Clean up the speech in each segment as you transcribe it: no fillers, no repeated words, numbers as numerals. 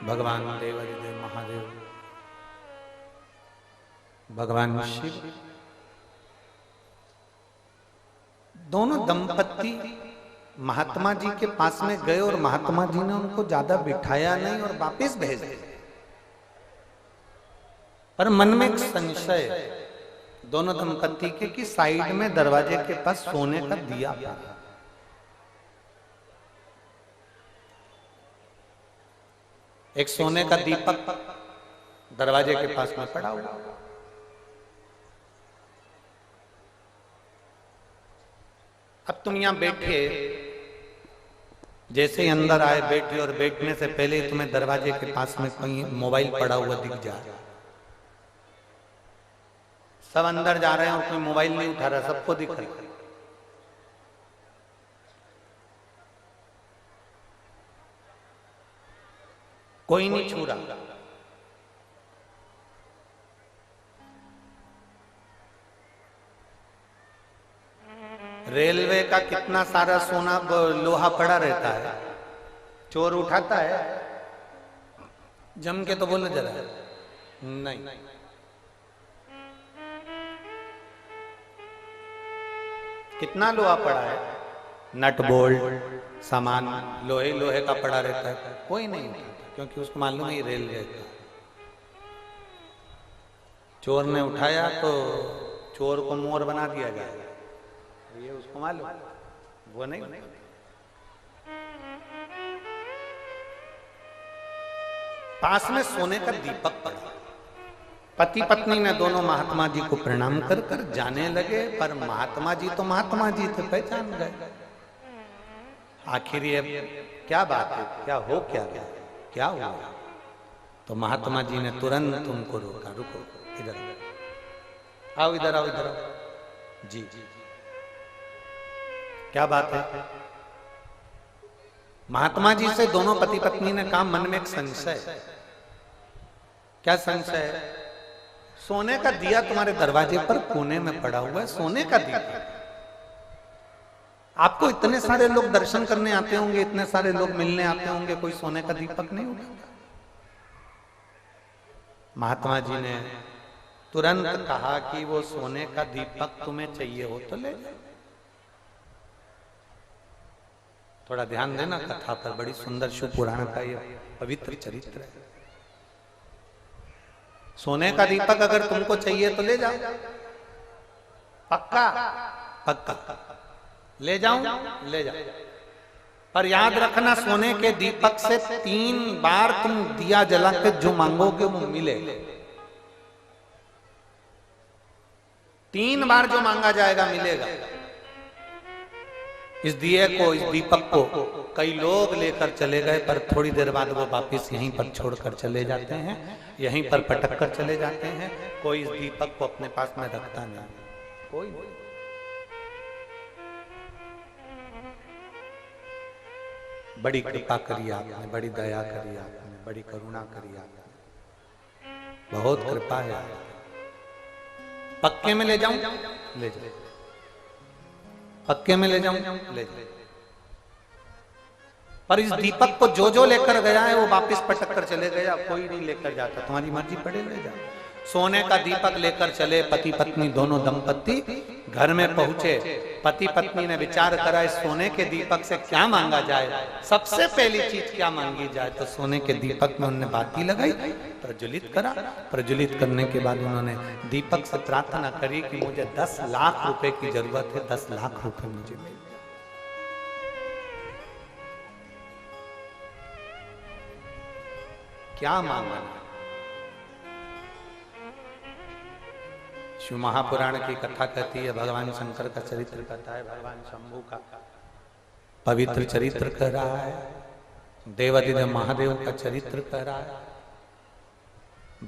भगवान देवादिदेव महादेव, भगवान शिव, दोनों दंपत्ति महात्मा जी के पास में गए और महात्मा जी ने उनको ज्यादा बिठाया नहीं और वापस भेज दिया। पर मन में एक संशय दोनों दंपत्ति के कि साइड में दरवाजे के पास सोने का दिया था। एक सोने का दीपक दरवाजे के पास में पड़ा हुआ। अब तुम यहां बैठे, जैसे ही अंदर आए बैठे और बैठने से पहले तुम्हें दरवाजे के पास में कहीं मोबाइल पड़ा हुआ दिख जाए। सब अंदर जा रहे हैं और कोई मोबाइल नहीं उठा रहा, सबको दिख रहा है। कोई नहीं छू रहा। रेलवे का कितना सारा सोना लोहा पड़ा रहता है, चोर उठाता है? जम के तो बोलो जरा। नहीं, कितना लोहा पड़ा है, नट बोल्ट सामान लोहे लोहे का पड़ा रहता है, कोई नहीं उठाता, क्योंकि उसको मालूम है रेलवे का। चोर ने उठाया तो चोर को मोर बना दिया जाएगा, ये उसको मालूम, वो नहीं। पास में सोने का दीपक पड़ा। पति पत्नी ने दोनों महात्मा जी को प्रणाम कर कर जाने लगे, पर महात्मा जी तो महात्मा जी थे, पहचान गए। आखिर ये क्या बात है, क्या हो क्या गया, क्या हुआ? तो महात्मा जी ने तुरंत उनको रोका, रुको इधर आओ, इधर आओ, इधर आओ। जी जी, क्या बात है? महात्मा जी से दोनों पति पत्नी ने कहा, मन में एक संशय। क्या संशय है? सोने का दिया तुम्हारे दरवाजे पर कोने में पड़ा हुआ है, सोने का दिया। आपको इतने सारे लोग दर्शन करने आते होंगे, इतने सारे लोग मिलने आते होंगे, कोई सोने का दीपक नहीं उठाता? महात्मा जी ने तुरंत कहा कि वो सोने का दीपक तुम्हें चाहिए हो तो ले जाओ। थोड़ा ध्यान देना कथा पर, बड़ी सुंदर शिव पुराण का ये पवित्र चरित्र है। सोने का दीपक अगर तुमको चाहिए तो ले जाओ, पक्का पक्का ले जाओ, ले जाओ। पर याद रखना, सोने के दीपक से 3 बार तुम दिया जला के जो मांगोगे वो मिलेगा। 3 बार जो मांगा जाएगा मिलेगा। इस दिए को, इस दीपक को कई लोग लेकर चले गए, पर थोड़ी देर बाद वो वापस यहीं पर छोड़कर चले जाते हैं, यहीं पर पटक कर चले जाते हैं। कोई इस दीपक को अपने पास में रखता नहीं, कोई नहीं। बड़ी कृपा करी आपने, बड़ी दया करी आपने, बड़ी करुणा करी आपने, बहुत कृपा है। पक्के में ले जाऊं? ले जाओ। पक्के में ले जाऊं? ले जाओ। पर इस दीपक को जो जो लेकर गया है वो वापस पटक कर चले गए, अब कोई नहीं लेकर जाता, तुम्हारी मर्जी पड़े ले जाओ। सोने का दीपक लेकर चले पति पत्नी दोनों दंपत्ति। घर में पहुंचे, पति पत्नी ने विचार करा इस सोने के दीपक से क्या मांगा जाए। सबसे पहली चीज क्या मांगी जाए, तो सोने के दीपक में उन्होंने बाती लगाई, प्रज्वलित करा। प्रज्वलित करने के बाद उन्होंने दीपक से प्रार्थना करी कि मुझे 10 लाख रुपए की जरूरत है, 10 लाख रुपए मुझे मिल। क्या मांगा? शिव महापुराण की कथा कहती है, भगवान शंकर का चरित्र कहता है, भगवान शंभू का पवित्र चरित्र कह रहा है, देवादिदेव महादेव का चरित्र कह रहा है।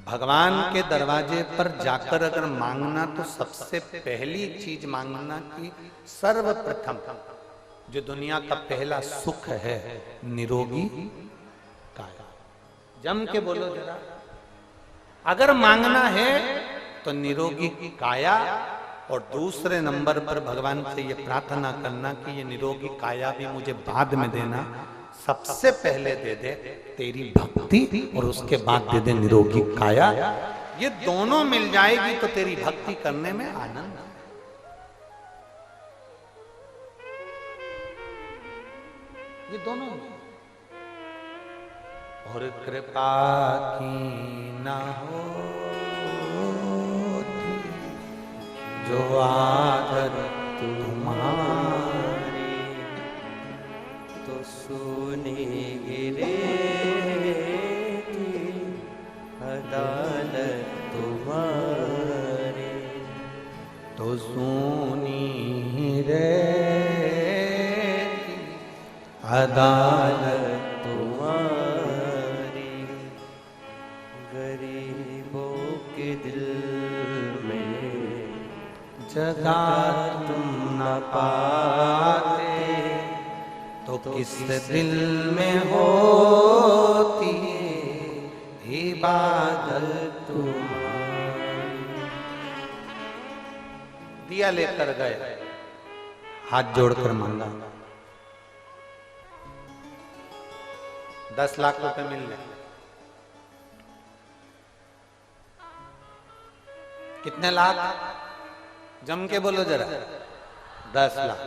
भगवान के दरवाजे पर जाकर अगर मांगना तो सबसे पहली चीज मांगना कि सर्वप्रथम जो दुनिया का पहला सुख है, निरोगी काया। जम के बोलो जरा, अगर मांगना है तो निरोगी काया, और दूसरे नंबर पर भगवान से ये प्रार्थना करना कि ये निरोगी काया भी मुझे बाद में देना, सबसे पहले दे दे तेरी भक्ति और उसके बाद दे दे निरोगी काया। ये दोनों मिल जाएगी तो तेरी भक्ति करने में आनंद। ये दोनों और कृपा की ना हो जो आदर तुम्हारी तो सुनी गिरे अदालत तुम्हारी तो सुनी रे अदालत तुम्हारी गरीबों के दिल में जगा तुम न पाते तो किस दिल में होती इबादत तुम्हारी। दिया लेकर गए, हाथ जोड़कर मांगा, 10 लाख रुपए मिल गए। कितने लाख? जम के बोलो जरा। 10 लाख।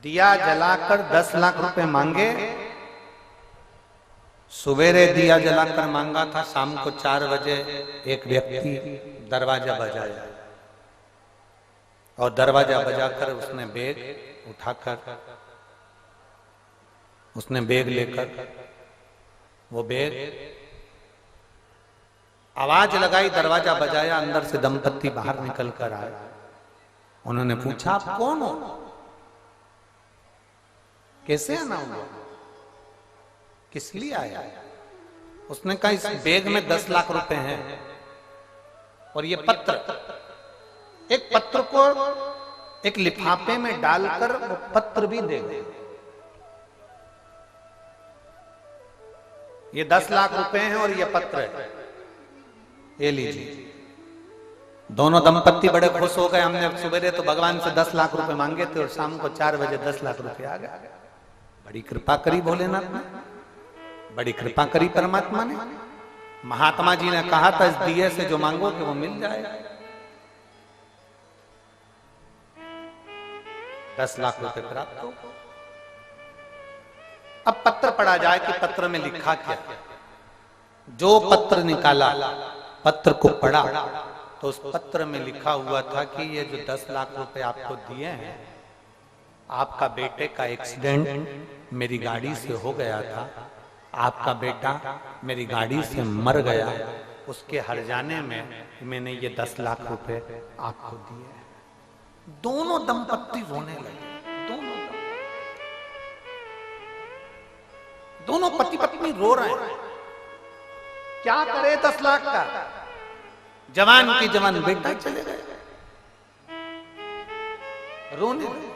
दिया जलाकर 10 लाख रुपए मांगे। सवेरे दिया जलाकर मांगा था, शाम को 4 बजे एक व्यक्ति दरवाजा बजाया और दरवाजा बजाकर उसने बैग उठाकर, उसने बैग लेकर, वो बैग आवाज लगाई, दरवाजा बजाया, अंदर से दंपत्ति बाहर निकल कर आए। उन्होंने पूछा आप कौन हो, कैसे आना हुआ, किस लिए आया? उसने कहा इस बैग में 10 लाख रुपए हैं और ये पत्र, एक पत्र को एक लिफाफे में डालकर वो पत्र भी दे गए। ये 10 लाख रुपए हैं और ये पत्र है, ये लीजिए। दोनों दंपत्ति बड़े खुश हो गए। हमने सवेरे तो भगवान से 10 लाख रुपए मांगे थे और शाम को 4 बजे 10 लाख रुपए आ गए। बड़ी कृपा करी भोलेनाथ ने, बड़ी कृपा करी परमात्मा ने। महात्मा जी ने कहा था इस दिए से जो मांगोगे वो मिल जाएगा। 10 लाख रुपए प्राप्त हो। अब पत्र पढ़ा जाए कि पत्र में लिखा क्या। जो पत्र निकाला, पत्र को पढ़ा तो उस पत्र में लिखा हुआ था कि ये जो 10 लाख रुपए आपको दिए हैं, आपका बेटे का एक्सीडेंट मेरी गाड़ी से हो गया था, आपका बेटा मेरी गाड़ी से मर गया, उसके हर्जाने में मैंने ये 10 लाख रुपए आपको दिए। दोनों दंपत्ति रोने लगे। दोनों पति पत्नी रो रहे हैं। क्या करे 10 लाख का? जवान की जवान बेटा चले गए, रोने लगे।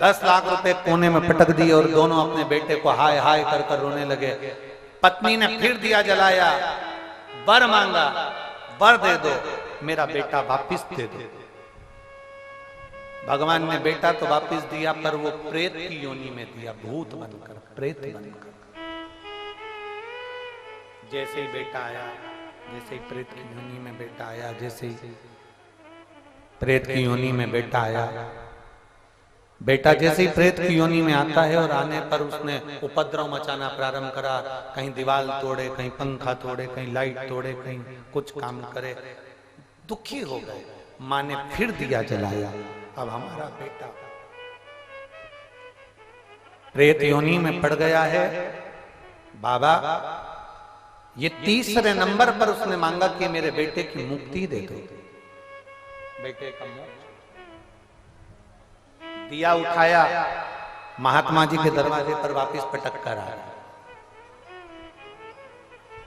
10 लाख रुपए कोने में पटक दिए और दोनों अपने बेटे को हाय हाय कर कर रोने लगे। पत्नी ने फिर दिया जलाया, वर मांगा, वर दे दो, मेरा बेटा वापिस दे दो। भगवान ने बेटा तो वापिस दिया, पर वो प्रेत की योनि में दिया, भूत बनकर, प्रेत बनकर। जैसे ही बेटा आया, जैसे ही प्रेत की योनि में बेटा आया, जैसे ही प्रेत की योनि में बेटा आया, बेटा जैसे ही प्रेत की योनि में आता है और आने पर उसने उपद्रव मचाना प्रारंभ करा। कहीं दीवार तोड़े, कहीं पंखा तोड़े, कहीं लाइट तोड़े, कहीं कुछ काम करे। दुखी हो गए। माँ ने फिर दिया जलाया। अब हमारा बेटा प्रेत योनि में पड़ गया है। बाबा ये तीसरे नंबर पर उसने मांगा कि मेरे बेटे की मुक्ति दे दो, बेटे का मोक्ष। दिया उठाया, महात्मा जी के दरवाजे पर वापस पटक कर आया।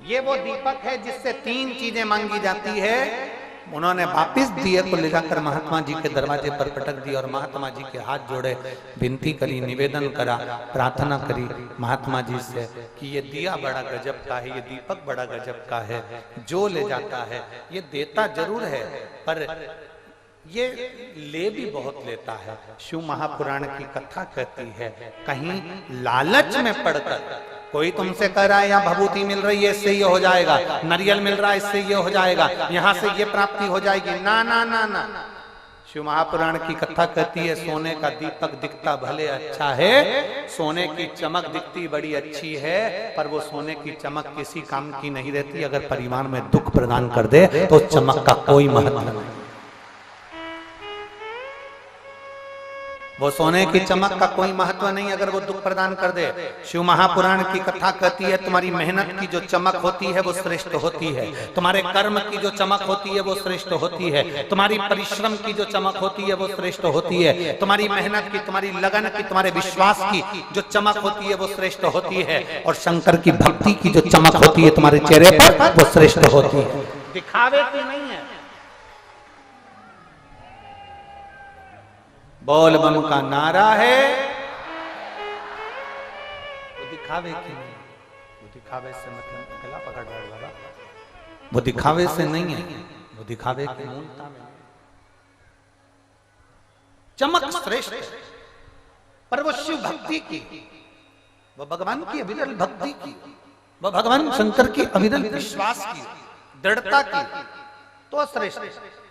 ये वो दीपक है जिससे 3 चीजें मांगी जाती है। उन्होंने वापिस दिए को ले जाकर महात्मा जी के दरवाजे पर पटक दिया और महात्मा जी के हाथ जोड़े, विनती करी, निवेदन करा, प्रार्थना करी महात्मा जी से कि ये दिया बड़ा गजब का है, ये दीपक बड़ा गजब का है, जो ले जाता है ये देता जरूर है, पर ये ले भी बहुत लेता है। शिव महापुराण की कथा कहती है, कहीं लालच में पड़कर कोई तुमसे कह रहा है यहाँ भभूति मिल रही है इससे ये हो जाएगा, नारियल मिल रहा है इससे ये हो जाएगा, यहाँ से ये प्राप्ति हो जाएगी, ना ना ना ना। शिव महापुराण की कथा कहती है, सोने का दीपक दिखता भले अच्छा है, सोने की चमक दिखती बड़ी अच्छी है, पर वो सोने की चमक किसी काम की नहीं रहती अगर परिवार में दुख प्रदान कर दे तो चमक का कोई महत्व नहीं। वो सोने की चमक का कोई महत्व नहीं अगर वो दुख प्रदान कर दे। शिव महापुराण की कथा कहती है, तुम्हारी मेहनत की जो चमक होती है वो श्रेष्ठ होती है, तुम्हारे कर्म की जो चमक होती है वो श्रेष्ठ होती है, तुम्हारी परिश्रम की जो चमक होती है वो श्रेष्ठ होती है, तुम्हारी मेहनत की, तुम्हारी लगन की, तुम्हारे विश्वास की जो चमक होती है वो श्रेष्ठ होती है, और शंकर की भक्ति की जो चमक होती है तुम्हारे चेहरे पर वो श्रेष्ठ होती है, दिखावे की नहीं है। बोल बम का नारा है, वो दिखावे की नहीं, वो दिखावे से मतलब गला पकड़ रहा है बाबा, वो दिखावे से नहीं है, वो दिखावे की मूलता में। चमक श्रेष्ठ है, पर वो शिव भक्ति की, वो भगवान की अविरल भक्ति की, वो भगवान शंकर की अविरल विश्वास की, दृढ़ता की, तो श्रेष्ठ।